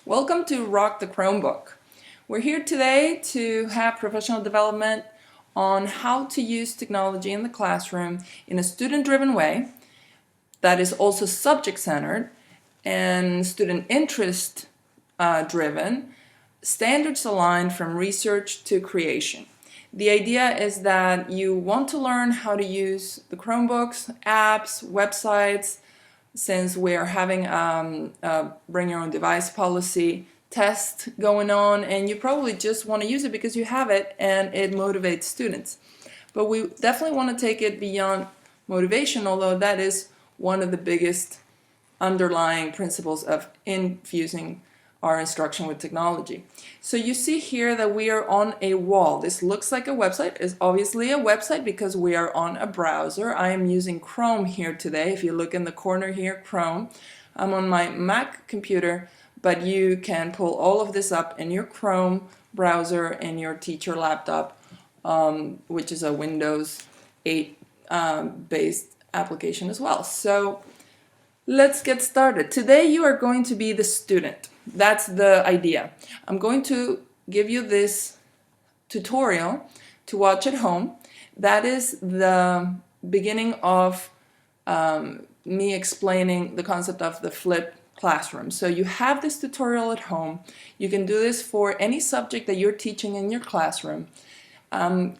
Welcome to Rock the Chromebook. We're here today to have professional development on how to use technology in the classroom in a student-driven way that is also subject-centered and student interest driven, standards aligned from research to creation. The idea is that you want to learn how to use the Chromebooks, apps, websites, since we are having a bring your own device policy test going on, and you probably just want to use it because you have it and it motivates students. But we definitely want to take it beyond motivation, although that is one of the biggest underlying principles of infusing our instruction with technology. So you see here that we are on a wall. This looks like a website. It's obviously a website because we are on a browser. I am using Chrome here today. If you look in the corner here, Chrome. I'm on my Mac computer, but you can pull all of this up in your Chrome browser in your teacher laptop, which is a Windows 8 based application as well. So let's get started. Today you are going to be the student. That's the idea. I'm going to give you this tutorial to watch at home. That is the beginning of me explaining the concept of the flipped classroom. So you have this tutorial at home. You can do this for any subject that you're teaching in your classroom. How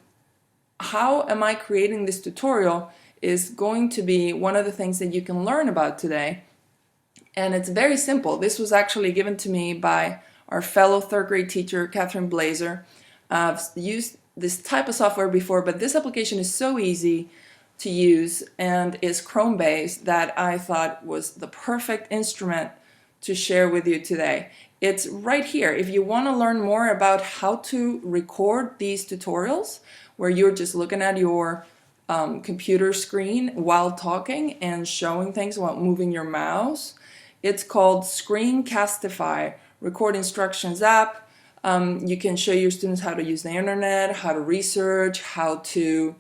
am I creating this tutorial is going to be one of the things that you can learn about today. And it's very simple. This was actually given to me by our fellow third grade teacher, Catherine Blazer. I've used this type of software before, but this application is so easy to use and is Chrome based that I thought was the perfect instrument to share with you today. It's right here. If you want to learn more about how to record these tutorials where you're just looking at your computer screen while talking and showing things while moving your mouse, it's called Screencastify Record Instructions app. You can show your students how to use the internet, how to research, how to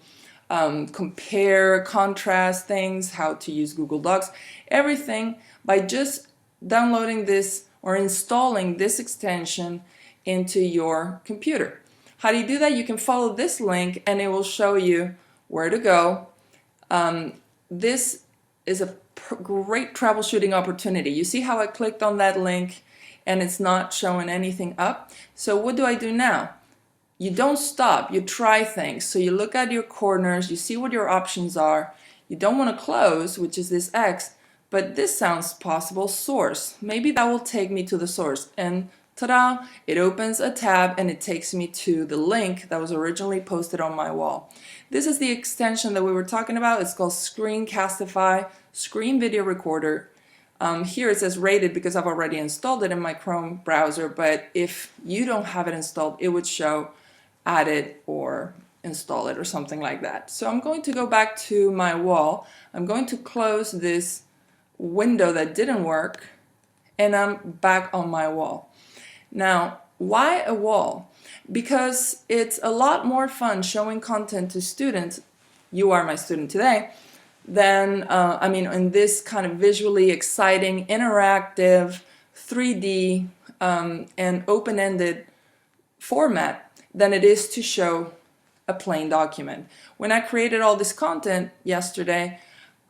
compare, contrast things, how to use Google Docs, everything by just downloading this or installing this extension into your computer. How do you do that? You can follow this link and it will show you where to go. This is a great troubleshooting opportunity. You see how I clicked on that link and it's not showing anything up? So what do I do now? You don't stop, you try things. So you look at your corners, you see what your options are. You don't want to close, which is this X, but this sounds possible, source. Maybe that will take me to the source. And ta-da, it opens a tab and it takes me to the link that was originally posted on my wall. This is the extension that we were talking about. It's called Screencastify Screen Video Recorder. Here it says rated because I've already installed it in my Chrome browser, but if you don't have it installed, it would show add it or install it or something like that. So I'm going to go back to my wall. I'm going to close this window that didn't work and I'm back on my wall. Now, why a wall? Because it's a lot more fun showing content to students, you are my student today, than, in this kind of visually exciting, interactive, 3D, and open-ended format than it is to show a plain document. When I created all this content yesterday,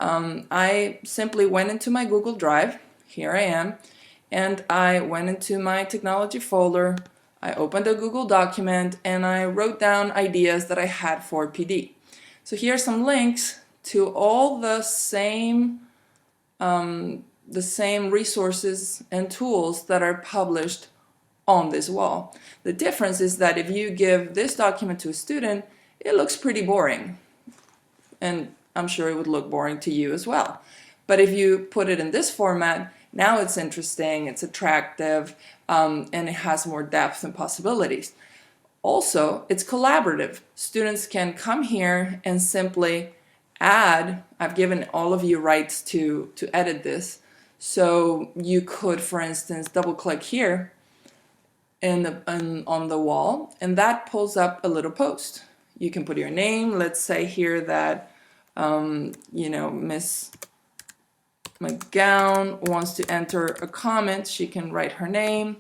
I simply went into my Google Drive, here I am, and I went into my technology folder, I opened a Google document, and I wrote down ideas that I had for PD. So here are some links to all the same resources and tools that are published on this wall. The difference is that if you give this document to a student, it looks pretty boring. And I'm sure it would look boring to you as well. But if you put it in this format, now it's interesting, it's attractive, and it has more depth and possibilities. Also, it's collaborative. Students can come here and simply add. I've given all of you rights to edit this. So you could, for instance, double click here on the wall, and that pulls up a little post. You can put your name. Let's say here that, Miss McGowan wants to enter a comment, she can write her name,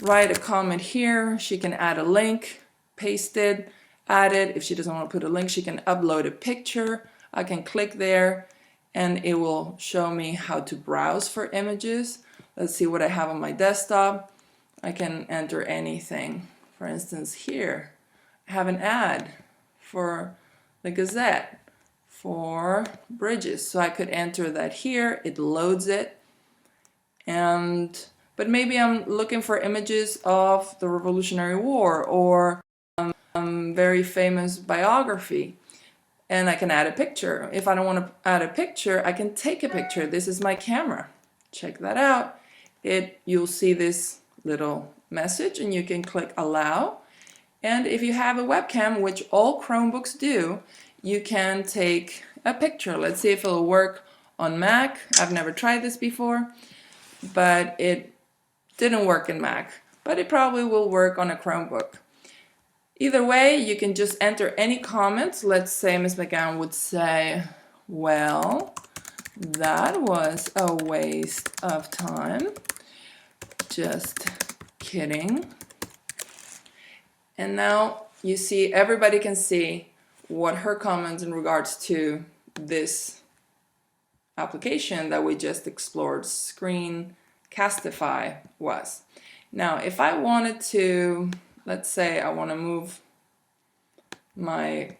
write a comment here, she can add a link, paste it, add it. If she doesn't want to put a link, she can upload a picture. I can click there and it will show me how to browse for images. Let's see what I have on my desktop. I can enter anything. For instance, here I have an ad for the Gazette for bridges. So I could enter that here, it loads it. But maybe I'm looking for images of the Revolutionary War or very famous biography, and I can add a picture. If I don't want to add a picture, I can take a picture. This is my camera. Check that out. You'll see this little message and you can click allow. And if you have a webcam, which all Chromebooks do, you can take a picture. Let's see if it'll work on Mac. I've never tried this before, but it didn't work in Mac, but it probably will work on a Chromebook. Either way, you can just enter any comments. Let's say Ms. McGowan would say, well, that was a waste of time. Just kidding. And now you see, everybody can see what her comments in regards to this application that we just explored, Screencastify, was. Now, if I wanted to, let's say I want to move my,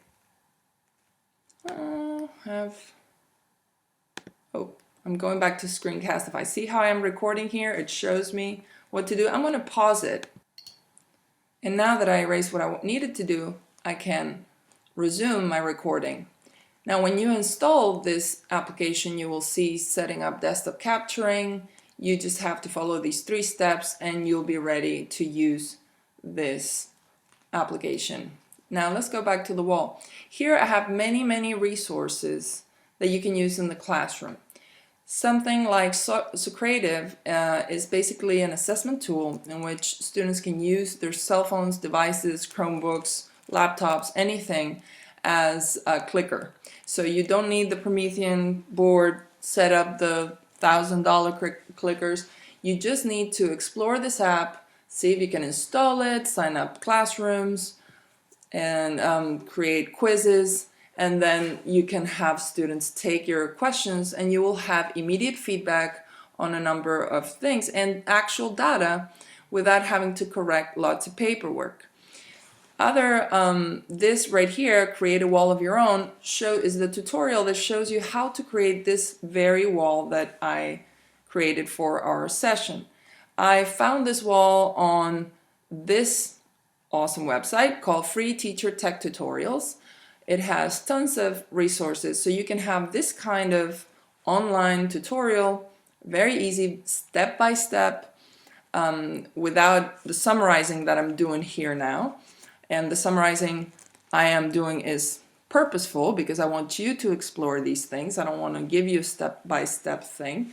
I'm going back to Screencastify. See how I'm recording here? It shows me what to do. I'm going to pause it. And now that I erased what I needed to do, I can resume my recording. Now, when you install this application, you will see setting up desktop capturing. You just have to follow these 3 steps and you'll be ready to use this application. Now let's go back to the wall. Here I have many resources that you can use in the classroom. Something like Socrative is basically an assessment tool in which students can use their cell phones, devices, Chromebooks, laptops, anything as a clicker. So you don't need the Promethean board, set up the $1,000 clickers. You just need to explore this app, see if you can install it, sign up classrooms, and create quizzes, and then you can have students take your questions and you will have immediate feedback on a number of things and actual data without having to correct lots of paperwork. This right here, create a wall of your own, is the tutorial that shows you how to create this very wall that I created for our session. I found this wall on this awesome website called Free Teacher Tech Tutorials. It has tons of resources, so you can have this kind of online tutorial, very easy, step by step, without the summarizing that I'm doing here now. And the summarizing I am doing is purposeful because I want you to explore these things. I don't want to give you a step-by-step thing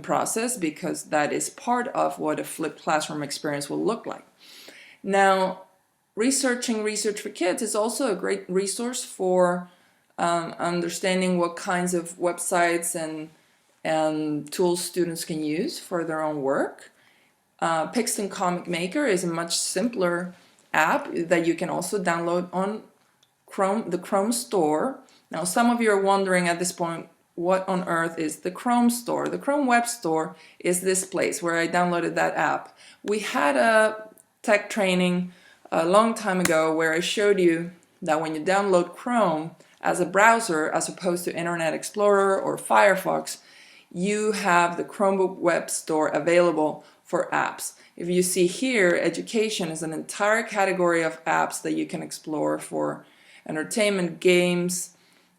process, because that is part of what a flipped classroom experience will look like. Now, researching Research for Kids is also a great resource for understanding what kinds of websites and tools students can use for their own work. Pixton Comic Maker is a much simpler app that you can also download on the Chrome store. Now, some of you are wondering at this point, what on earth is the Chrome store? The Chrome Web Store is this place where I downloaded that app. We had a tech training a long time ago where I showed you that when you download Chrome as a browser, as opposed to Internet Explorer or Firefox, you have the Chromebook Web Store available for apps. If you see here, education is an entire category of apps that you can explore for entertainment, games,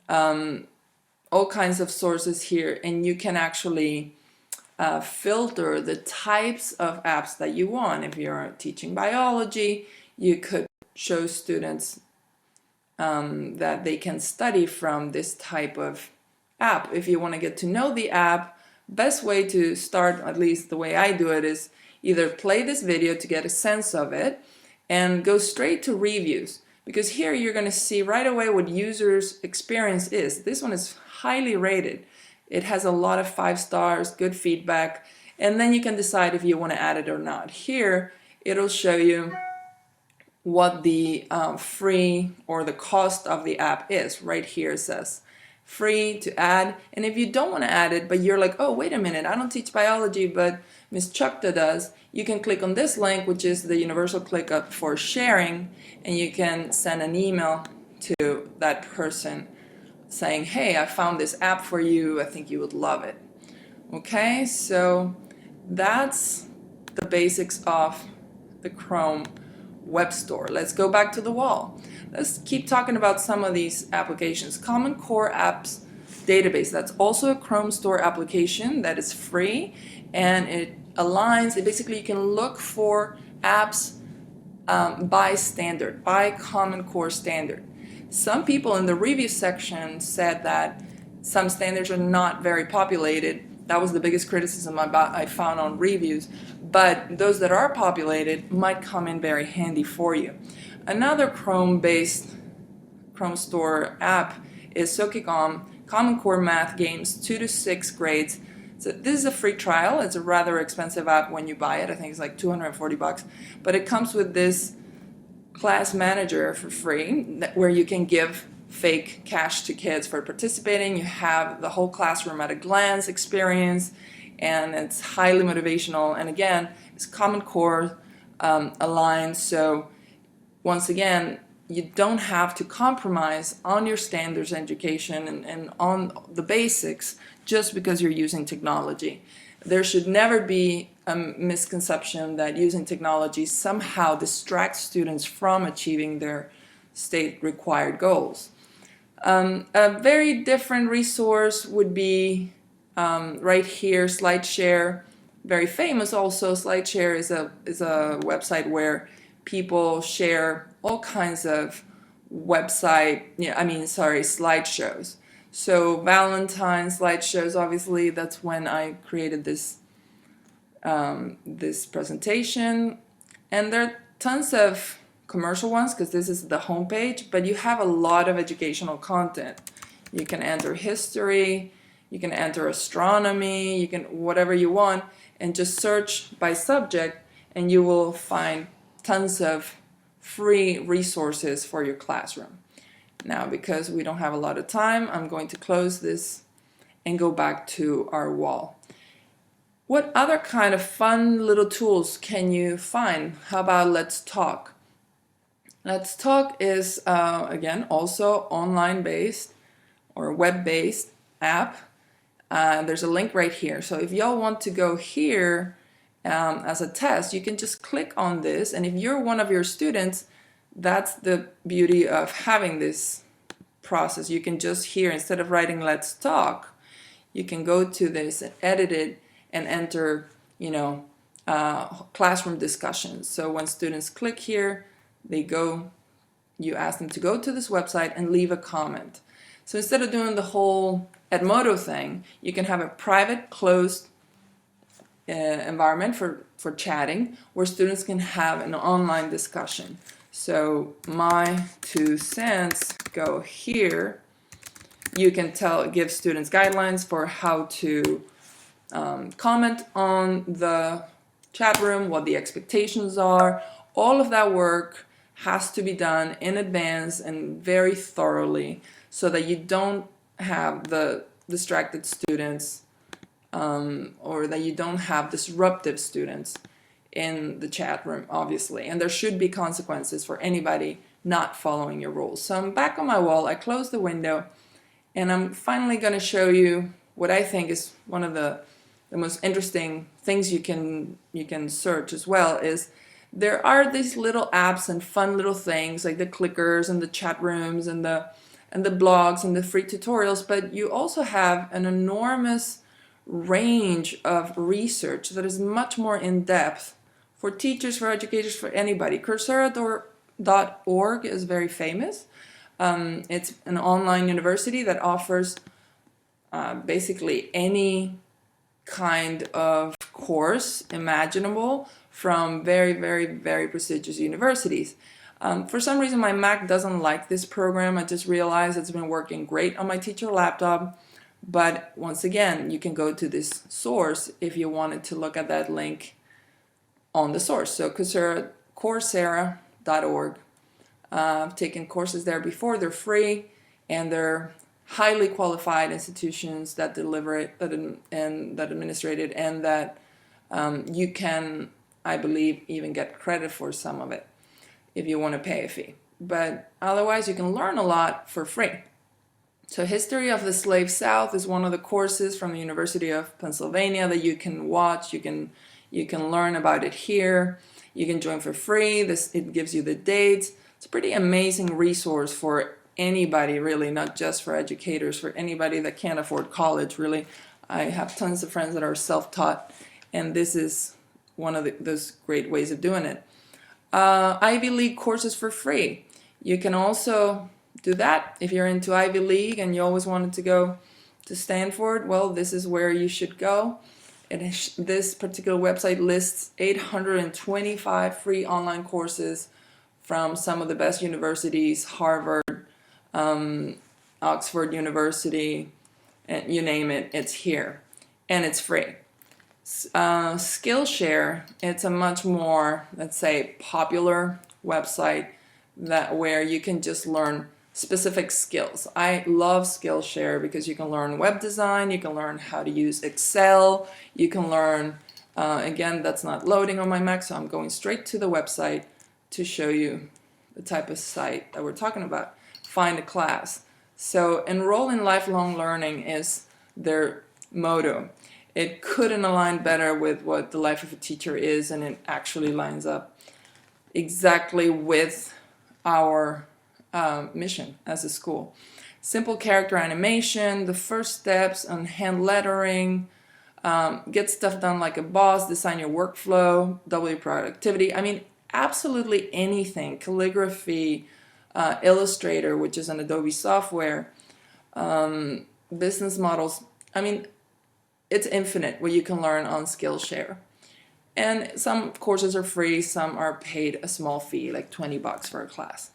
all kinds of sources here, and you can actually filter the types of apps that you want. If you're teaching biology, you could show students that they can study from this type of app. If you want to get to know the app, best way to start, at least the way I do it, is either play this video to get a sense of it and go straight to reviews, because here you're going to see right away what users' experience is. This one is highly rated. It has a lot of 5 stars, good feedback, and then you can decide if you want to add it or not. Here, it'll show you what the free or the cost of the app is. Right here it says free to add, and if you don't want to add it but you're like, oh wait a minute, I don't teach biology but Miss Chukta does, you can click on this link, which is the universal ClickUp for sharing, and you can send an email to that person saying, hey, I found this app for you, I think you would love it. Okay, so that's the basics of the Chrome web store. Let's go back to the wall. Let's keep talking about some of these applications. Common Core Apps Database, that's also a Chrome store application that is free, and it aligns, basically you can look for apps by standard, by Common Core standard. Some people in the review section said that some standards are not very populated. That was the biggest criticism I found on reviews, but those that are populated might come in very handy for you. Another Chrome-based Chrome Store app is Sokigom Common Core Math Games 2 to 6 grades. So this is a free trial. It's a rather expensive app when you buy it. I think it's like $240, but it comes with this class manager for free where you can give fake cash to kids for participating. You have the whole classroom at a glance experience, and it's highly motivational, and again it's Common Core aligned, so once again you don't have to compromise on your standards education and on the basics just because you're using technology. There should never be a misconception that using technology somehow distracts students from achieving their state required goals. A very different resource would be right here, SlideShare, very famous also. SlideShare is a website where people share all kinds of slideshows. So Valentine's slideshows, obviously, that's when I created this this presentation, and there are tons of commercial ones because this is the homepage, but you have a lot of educational content. You can enter history, you can enter astronomy, you can whatever you want, and just search by subject, and you will find tons of free resources for your classroom. Now, because we don't have a lot of time, I'm going to close this and go back to our wall. What other kind of fun little tools can you find? How about Let's Talk? Let's Talk is, again, also online-based or web-based app. There's a link right here. So if y'all want to go here as a test, you can just click on this. And if you're one of your students, that's the beauty of having this process. You can just here, instead of writing Let's Talk, you can go to this and edit it and enter, classroom discussions. So when students click here, you ask them to go to this website and leave a comment. So instead of doing the whole Edmodo thing, you can have a private, closed environment for chatting where students can have an online discussion. So my 2 cents go here. You can give students guidelines for how to comment on the chat room, what the expectations are. All of that work has to be done in advance and very thoroughly so that you don't have the distracted students or that you don't have disruptive students in the chat room, obviously. And there should be consequences for anybody not following your rules. So I'm back on my wall, I close the window, and I'm finally going to show you what I think is one of the most interesting things you can search as well. Is there are these little apps and fun little things like the clickers and the chat rooms and the blogs and the free tutorials, but you also have an enormous range of research that is much more in depth for teachers, for educators, for anybody. Coursera.org is very famous. It's an online university that offers basically any kind of course imaginable from very, very, very prestigious universities. For some reason my Mac doesn't like this program. I just realized it's been working great on my teacher laptop, But once again, you can go to this source if you wanted to look at that link on the source. So Coursera.org. I've taken courses there before. They're free, and they're highly qualified institutions that deliver it, and that administrate it, and that you can, I believe, even get credit for some of it if you want to pay a fee. But otherwise, you can learn a lot for free. So History of the Slave South is one of the courses from the University of Pennsylvania that you can watch. You can learn about it here. You can join for free. It gives you the dates. It's a pretty amazing resource for anybody, really, not just for educators, for anybody that can't afford college, really. I have tons of friends that are self-taught, and this is one of those great ways of doing it. Ivy League courses for free. You can also do that if you're into Ivy League and you always wanted to go to Stanford. Well, this is where you should go. This particular website lists 825 free online courses from some of the best universities, Harvard, Oxford University, and you name it, it's here. And it's free. Skillshare, it's a much more, let's say, popular website where you can just learn specific skills. I love Skillshare because you can learn web design, you can learn how to use Excel, you can learn, again, that's not loading on my Mac, so I'm going straight to the website to show you the type of site that we're talking about. Find a class. So enroll in lifelong learning is their motto. It couldn't align better with what the life of a teacher is, and it actually lines up exactly with our mission as a school. Simple character animation, the first steps on hand lettering, get stuff done like a boss, design your workflow, double your productivity. I mean, absolutely anything. Calligraphy, Illustrator, which is an Adobe software, business models. I mean, it's infinite what you can learn on Skillshare. And some courses are free, some are paid a small fee, like $20 for a class.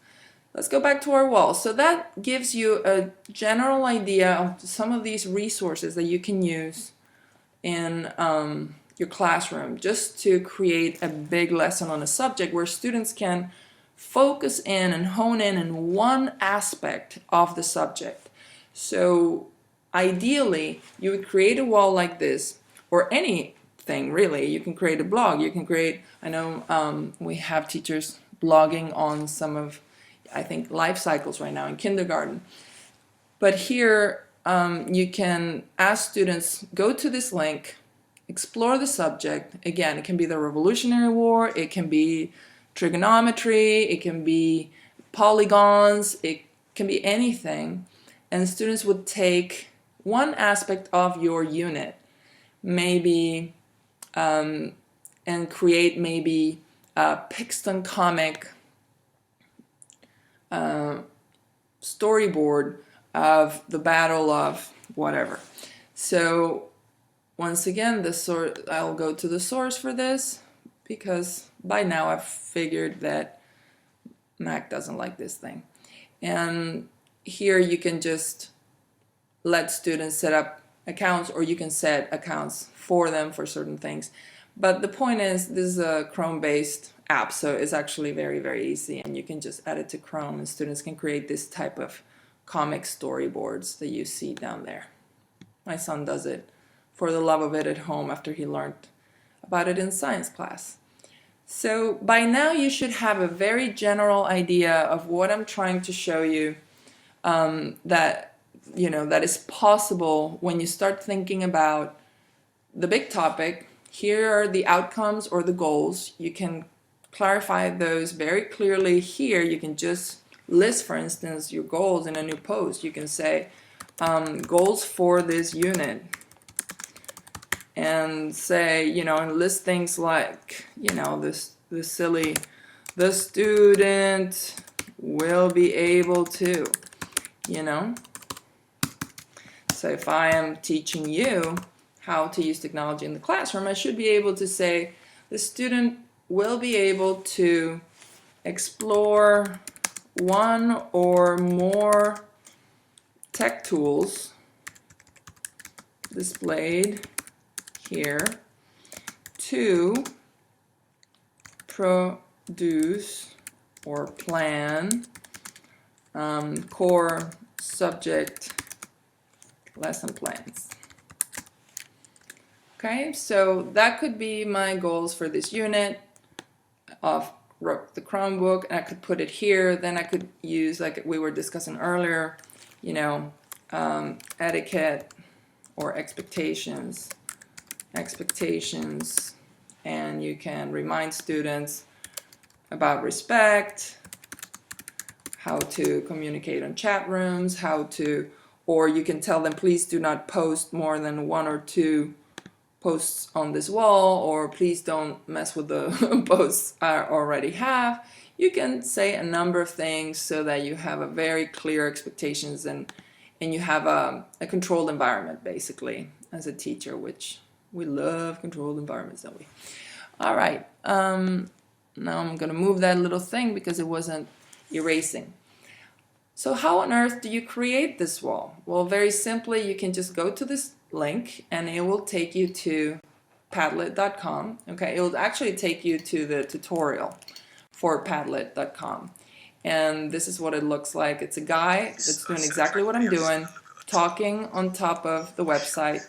Let's go back to our wall. So that gives you a general idea of some of these resources that you can use in your classroom just to create a big lesson on a subject where students can focus in and hone in one aspect of the subject. So ideally, you would create a wall like this, or anything really. You can create a blog. You can create, I know we have teachers blogging on some of, I think, life cycles right now in kindergarten. But here you can ask students, go to this link, explore the subject. Again, it can be the Revolutionary War, it can be trigonometry, it can be polygons, it can be anything. And students would take one aspect of your unit, maybe, and create maybe a Pixton comic storyboard of the battle of whatever. So once again, I'll go to the source for this because by now I've figured that Mac doesn't like this thing. And here you can just let students set up accounts, or you can set accounts for them for certain things. But the point is, this is a Chrome-based app, so it's actually very, very easy, and you can just add it to Chrome, and students can create this type of comic storyboards that you see down there. My son does it for the love of it at home after he learned about it in science class. So by now you should have a very general idea of what I'm trying to show you, that is possible when you start thinking about the big topic. Here are the outcomes or the goals. You can clarify those very clearly here. You can just list, for instance, your goals in a new post. You can say goals for this unit, and say, and list things like, the silly, the student will be able to, So if I am teaching you how to use technology in the classroom, I should be able to say the student will be able to explore one or more tech tools displayed here to produce or plan core subject lesson plans. Okay, so that could be my goals for this unit of the Chromebook, and I could put it here. Then I could use, like we were discussing earlier, you know, etiquette or expectations, and you can remind students about respect, how to communicate on chat rooms, or you can tell them, please do not post more than 1 or 2 posts on this wall, or please don't mess with the posts I already have. You can say a number of things so that you have a very clear expectations and you have a controlled environment, basically, as a teacher, which we love controlled environments, don't we? All right, now I'm going to move that little thing because it wasn't erasing. So how on earth do you create this wall? Well, very simply, you can just go to this link and it will take you to padlet.com. Okay, it will actually take you to the tutorial for padlet.com. And this is what it looks like. It's a guy that's doing exactly what I'm doing, talking on top of the website.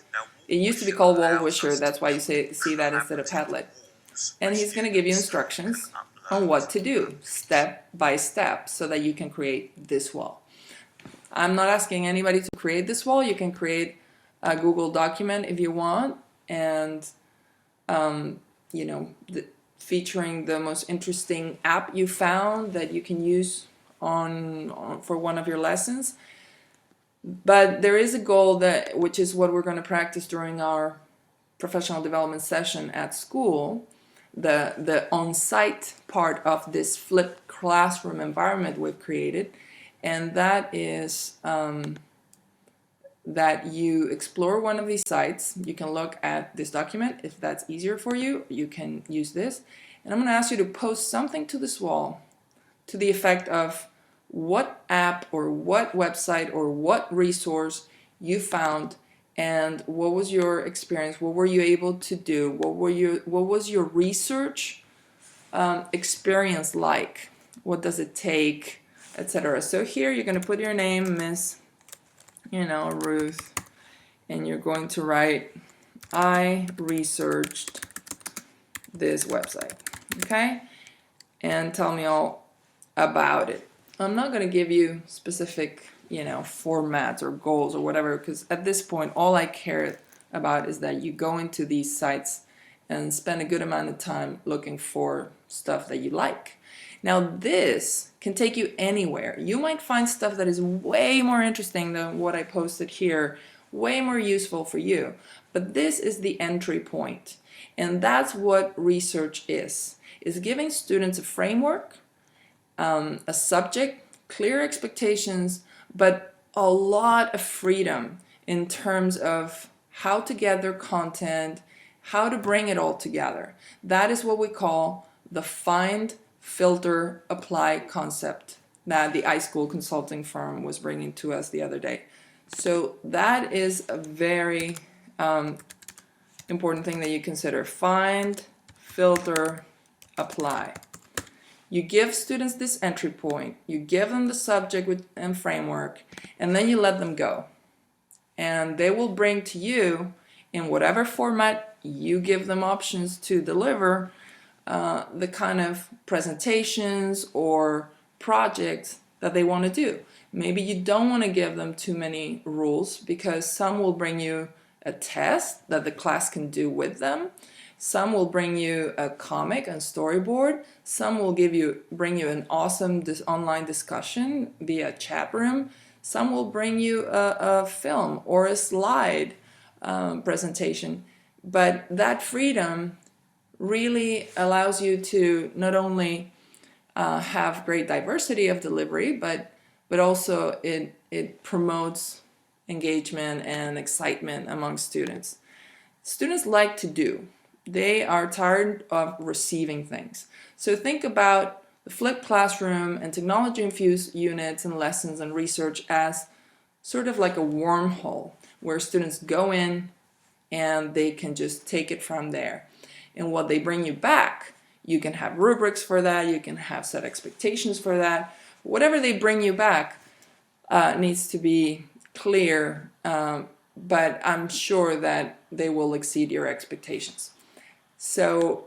It used to be called Wall Wisher, that's why you see that instead of Padlet. And he's going to give you instructions on what to do, step by step, so that you can create this wall. I'm not asking anybody to create this wall. You can create a Google document if you want, and you know, featuring the most interesting app you found that you can use for one of your lessons. But there is a goal which is what we're going to practice during our professional development session at school, the on-site part of this flipped classroom environment we've created, and that is that you explore one of these sites. You can look at this document. If that's easier for you, you can use this. And I'm going to ask you to post something to this wall to the effect of what app or what website or what resource you found, and what was your experience, what were you able to do, what was your research experience like, what does it take, etc. So here you're going to put your name, Miss, Ruth, and you're going to write, I researched this website, okay? And tell me all about it. I'm not going to give you specific, formats or goals or whatever, because at this point, all I care about is that you go into these sites and spend a good amount of time looking for stuff that you like. Now, this can take you anywhere. You might find stuff that is way more interesting than what I posted here, way more useful for you. But this is the entry point. And that's what research is giving students a framework, a subject, clear expectations, but a lot of freedom in terms of how to gather content, how to bring it all together. That is what we call the find, filter, apply concept that the iSchool consulting firm was bringing to us the other day. So that is a very important thing that you consider. Find, filter, apply. You give students this entry point, you give them the subject and framework, and then you let them go. And they will bring to you, in whatever format you give them options to deliver, the kind of presentations or projects that they want to do. Maybe you don't want to give them too many rules, because some will bring you a test that the class can do with them. Some will bring you a comic and storyboard. Some will bring you an awesome online discussion via chat room. Some will bring you a film or a slide presentation. But that freedom really allows you to not only have great diversity of delivery, but also it promotes engagement and excitement among students. Students like to do. They are tired of receiving things. So think about the flipped classroom and technology-infused units and lessons and research as sort of like a wormhole where students go in and they can just take it from there. And what they bring you back, you can have rubrics for that, you can have set expectations for that. Whatever they bring you back needs to be clear, but I'm sure that they will exceed your expectations. So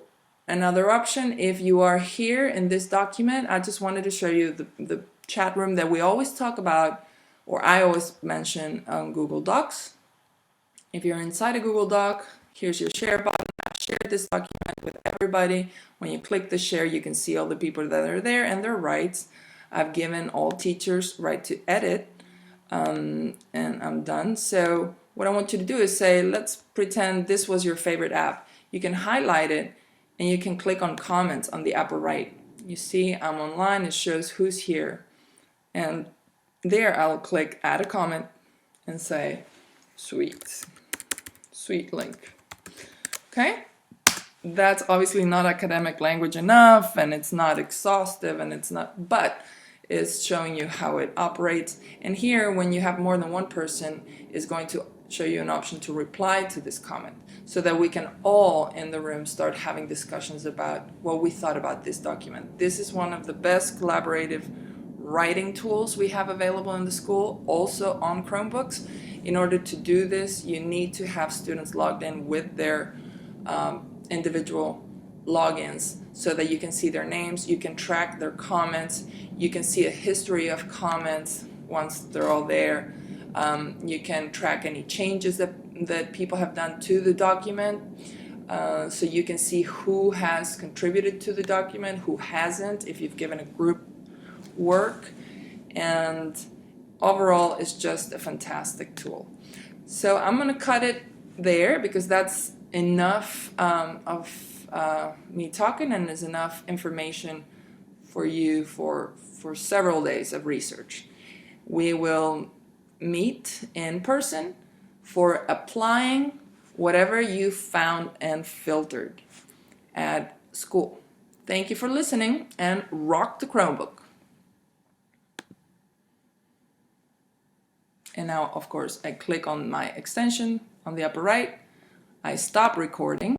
another option, if you are here in this document, I just wanted to show you the chat room that we always talk about, or I always mention on Google Docs. If you're inside a Google Doc, here's your share button. I've shared this document with everybody. When you click the share, you can see all the people that are there and their rights. I've given all teachers right to edit, and I'm done. So what I want you to do is say, let's pretend this was your favorite app. You can highlight it and you can click on comments on the upper right. You see I'm online, it shows who's here. And there I'll click add a comment and say, sweet link. Okay? That's obviously not academic language enough, and it's not exhaustive, and it's not, but it's showing you how it operates. And here, when you have more than one person, is going to show you an option to reply to this comment, so that we can all in the room start having discussions about what we thought about this document. This is one of the best collaborative writing tools we have available in the school, also on Chromebooks. In order to do this, you need to have students logged in with their individual logins so that you can see their names, you can track their comments, you can see a history of comments once they're all there. You can track any changes that people have done to the document, so you can see who has contributed to the document, who hasn't, if you've given a group work, and overall it's just a fantastic tool. So I'm going to cut it there because that's enough of me talking, and is enough information for you for several days of research. We will meet in person for applying whatever you found and filtered at school. Thank you for listening, and rock the Chromebook. And now, of course, I click on my extension on the upper right. I stop recording.